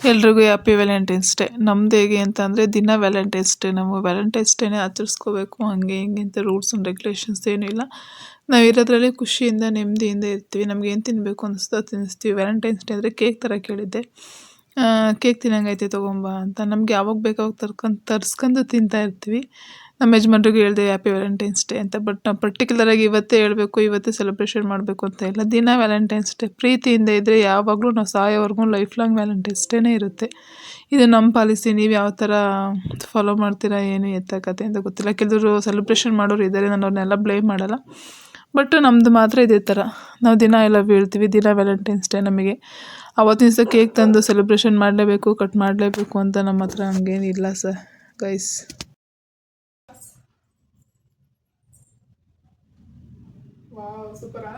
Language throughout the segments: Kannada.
ಎಲ್ರಿಗೂ ಹ್ಯಾಪಿ ವ್ಯಾಲೆಂಟೈನ್ಸ್ ಡೇ. ನಮ್ದು ಹೇಗೆ ಅಂತ ಅಂದರೆ ದಿನ ವ್ಯಾಲೆಂಟೈನ್ಸ್ ಡೇ. ನಾವು ವ್ಯಾಲೆಂಟೈನ್ಸ್ ಡೇನೇ ಆಚರಿಸ್ಕೋಬೇಕು, ಹಾಗೆ ಹಿಂಗೆ ಅಂತ ರೂಲ್ಸ್ ಆ್ಯಂಡ್ ರೆಗ್ಯುಲೇಷನ್ಸ್ ಏನೂ ಇಲ್ಲ. ನಾವು ಇರೋದ್ರಲ್ಲಿ ಖುಷಿಯಿಂದ ನೆಮ್ಮದಿಯಿಂದ ಇರ್ತೀವಿ. ನಮ್ಗೆ ಏನು ತಿನ್ನಬೇಕು ಅನಿಸ್ತೋ ತಿನ್ನಿಸ್ತೀವಿ. ವ್ಯಾಲೆಂಟೈನ್ಸ್ ಡೇ ಅಂದರೆ ಕೇಕ್ ಥರ ಕೇಳಿದ್ದೆ. ಕೇಕ್ ತಿನ್ನಂಗೈತೆ ತೊಗೊಂಬ ಅಂತ. ನಮ್ಗೆ ಯಾವಾಗ ಬೇಕಾವಾಗ ತರ್ಸ್ಕೊಂಡು ತಿಂತಾ ಇರ್ತೀವಿ. ನಮ್ಮ ಯಜಮಾನ್ರಿಗೂ ಹೇಳಿದೆ ಹ್ಯಾಪಿ ವ್ಯಾಲೆಂಟೈನ್ಸ್ ಡೇ ಅಂತ. ಬಟ್ ನಾವು ಪರ್ಟಿಕ್ಯುಲರಾಗಿ ಇವತ್ತೇ ಹೇಳಬೇಕು, ಇವತ್ತೇ ಸೆಲೆಬ್ರೇಷನ್ ಮಾಡಬೇಕು ಅಂತ ಇಲ್ಲ. ದಿನ ವ್ಯಾಲೆಂಟೈನ್ಸ್ ಡೇ. ಪ್ರೀತಿಯಿಂದ ಇದ್ದರೆ ಯಾವಾಗಲೂ ನಾವು ಸಾಯೋವರೆಗೂ ಲೈಫ್ ಲಾಂಗ್ ವ್ಯಾಲೆಂಟೈನ್ಸ್ ಡೇನೇ ಇರುತ್ತೆ. ಇದು ನಮ್ಮ ಪಾಲಿಸಿ. ನೀವು ಯಾವ ಥರ ಫಾಲೋ ಮಾಡ್ತೀರಾ ಏನು ಎತ್ತ ಕತೆ ಅಂತ ಗೊತ್ತಿಲ್ಲ. ಕೆಲವರು ಸೆಲೆಬ್ರೇಷನ್ ಮಾಡೋರು ಇದ್ದಾರೆ, ನಾನು ಅವ್ರನ್ನೆಲ್ಲ ಬ್ಲೇಮ್ ಮಾಡಲ್ಲ. ಬಟ್ ನಮ್ಮದು ಮಾತ್ರ ಇದೇ ಥರ. ನಾವು ದಿನ ಎಲ್ಲ ಹೇಳ್ತೀವಿ, ದಿನ ವ್ಯಾಲೆಂಟೈನ್ಸ್ ಡೇ ನಮಗೆ. ಆವತ್ತಿನ ದಿವಸ ಕೇಕ್ ತಂದು ಸೆಲೆಬ್ರೇಷನ್ ಮಾಡಲೇಬೇಕು, ಕಟ್ ಮಾಡಲೇಬೇಕು ಅಂತ ನಮ್ಮ ಹತ್ರ ಹಂಗೇನಿಲ್ಲ ಸರ್ ಗೈಸ್. ವಾವ್, ಸೂಪರಾ.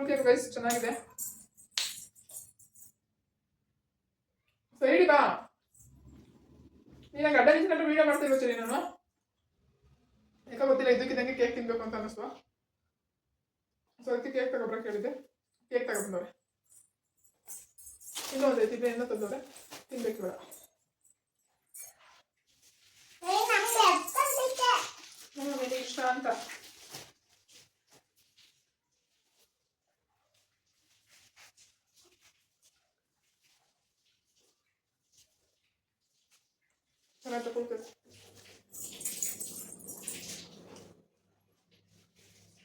ಕೇಕ್ ಗೈಸ್ ಚೆನ್ನಾಗಿದೆ. ಸೈಡಿ ಬಾ, ನೀನು ಗಡ್ಡ ನಿಂತ್ಕೊಂಡು ವೀಡಿಯೋ ಮಾಡ್ತಾ ಇರ್ತೀನಿ ನಾನು. ಯಾಕೆ ಗೊತ್ತಿಲ್ಲ, ಇದಕ್ಕಿದ್ದಂಗೆ ಕೇಕ್ ತಿನ್ಬೇಕು ಅಂತ ಅನ್ನಿಸ್ತು. ಸೊ ಅದಕ್ಕೆ ಕೇಕ್ ತಗೊಬ್ರ ಕೇಳಿದ್ದೆ. ಕೇಕ್ ತಗೊಂಡ್ರೆ ಇನ್ನೊಂದು ಐತಿ, ಇನ್ನೂ ತಂದವ್ರೆ, ತಿನ್ಬೇಕು ಬೇಡ. ಇಷ್ಟ ಅಂತ ಚೆನ್ನಾಗಿ ತಗೊಳ್ಬೇಕು.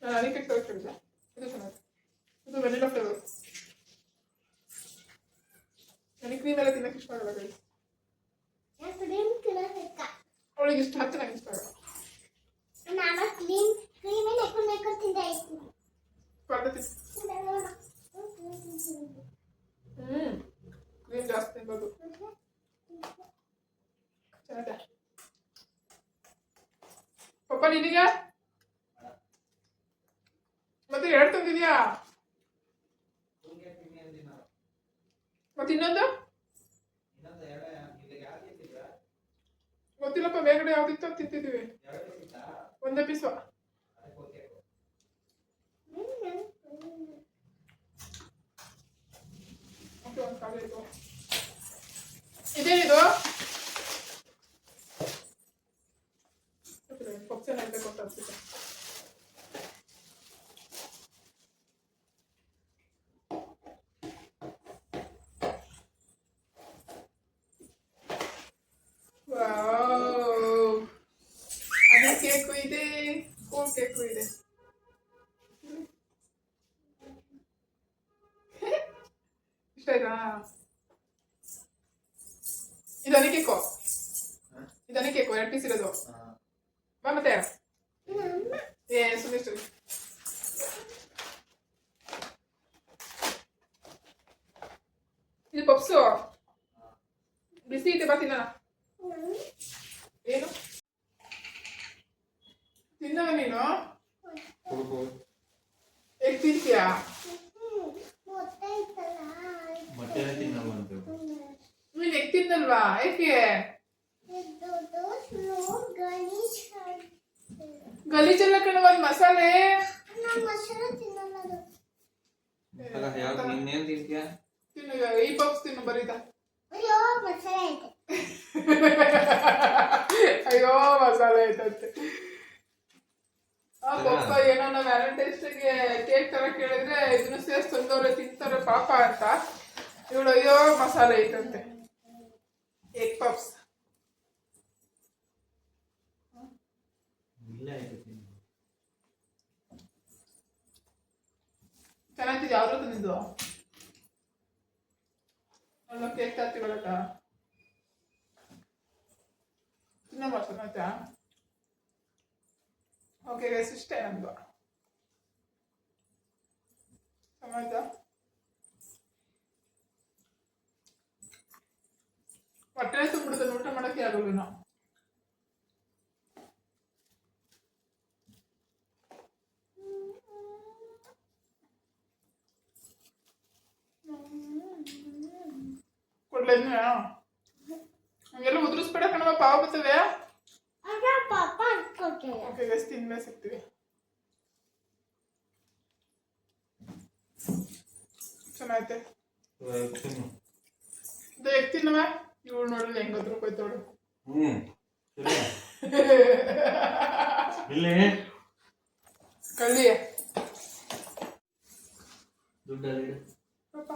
ನಾನು ಅದಕ್ಕೆ ತಗೊಳ್ತಿದ್ದೆ. ಇದು ಚೆನ್ನಾಗಿ, ಇದು ವೆನಿಲಾ ಫ್ಲೇವರ್. ನನಗೆ ಕ್ರೀಮ್ ಎಲ್ಲ ತಿನ್ನಕ್ಕೆ ಇಷ್ಟ ಆಗಲ್ಲ ಗೈಸ್. ಅವಳಿಗೆ ಇಷ್ಟ, ಹತ್ತು ನನಗೆ ಇಷ್ಟ ಆಗಲ್ಲ. ಕ್ರೀಮ್ ಜಾಸ್ತಿ ತಿನ್ಬೋದು. ಚೆನ್ನಾಗಿದೆ ಪಪ್ಪ. ನಿನಗೆ ಮತ್ತೆ ಎರಡು ತಂದಿದ್ಯಾ? ಮತ್ತೆ ಇನ್ನೊಂದು ಗೊತ್ತಿಲ್ಲಪ್ಪ. ಬೇಗಡೆ ಯಾವ್ದಿತ್ತು ತಿಂತಿದ್ದೀವಿ. ಒಂದೇ ಪೀಸ್. ಇದೇನಿದು? ಪಪ್ಸನ್ ಹಾಕ್ಬೇಕು ಅಂತ ಅನ್ಸುತ್ತೆ. ಅದೇ ಕೇಕು ಇದೆ, ಕೂಲ್ ಕೇಕು ಇದೆ. ಇಷ್ಟ ಆಯ್ತಾ? ಇದನ್ನೇ ಕೇಕು, ಇದನ್ನೇ ಕೇಕು 2 ಪೀಸ್ ಇರೋದು. ಬಾ ಮತ್ತೆ. ಸುಮ್ಮನೆ ಇದು ಪಪ್ಸು ಬಿಸಿ ಇದೆ. ಬಾ ತಿನ್ನೋಣ. ಏನು ತಿನ್ನವ ನೀನು? ಹೇಗೆ ತಿಂತೀಯಾ? ನೀನು ಹೇಗೆ ತಿನ್ನಲ್ವಾ? ಏಕೆ? ಗಲೀಜೆಲ್ಲ ಕಣ, ಒಂದು ಮಸಾಲೆ. ತಿನ್ನು, ಈ ಪಪ್ಸ್ ತಿನ್ನು ಬರೀತಾ. ಅಯ್ಯೋ ಮಸಾಲೆ ಐತಂತೆ. ಪಪ್ಪ ಏನೋ ನಾವು ವ್ಯಾಲೆಂಟೈನ್ಸ್ ಡೇಗೆ ಕೇಕ್ ತರ ಕೇಳಿದ್ರೆ ಇದನ್ನು ಸೇರ್ಸ್ ತಂದವ್ರೆ, ತಿಂತಾರೆ ಪಾಪ ಅಂತ. ಇವಳು ಅಯ್ಯೋ ಮಸಾಲೆ ಐತಂತೆ. ಎಗ್ ಪಪ್ಸ್ ಚೆನ್ನಾಗಿತ್ತು. ಯಾವ್ದು ತಂದಿದ್ದು? ಅಲ್ಲ ಕೇಕ್ ತರ್ತೀವಲ್ಲ, ತಿನ್ನೋ ಮಾಡ್ತಾನೆ ಆಯ್ತಾ? ಓಕೆ ಗೈಸ್, ಇಷ್ಟೇ ನಮ್ದು. ಸಮಾಜ ಹೊಟ್ಟೆ ತುಂಬಿಡುತ್ತೆ, ಊಟ ಮಾಡೋಕ್ಕೆ ಆಗೋಲ್ಲ ನಾವು. ಕೊಡ್ಲೇನು? ಹಂಗೆಲ್ಲ ಉದುರಿಸ್ಬೇಡ ಕಣವ, ಪಾವ ಬರ್ತವೆ. ಓಕೆ ಗೈಸ್, ತಿನ್ಮೇಲೆ ಸಿಗ್ತೀವಿ. ಚೆನ್ನಾಗೈತೆ ಎಕ್ತಿನವ ಇವಳು ನೋಡಲಿ ಹೆಂಗದ್ರು ಕೊಯ್ತೋಳು ಇಲ್ಲಿ ಕಳ್ಳಿ ದುಡ್ಡಲ್ಲಿ ಪಾಪ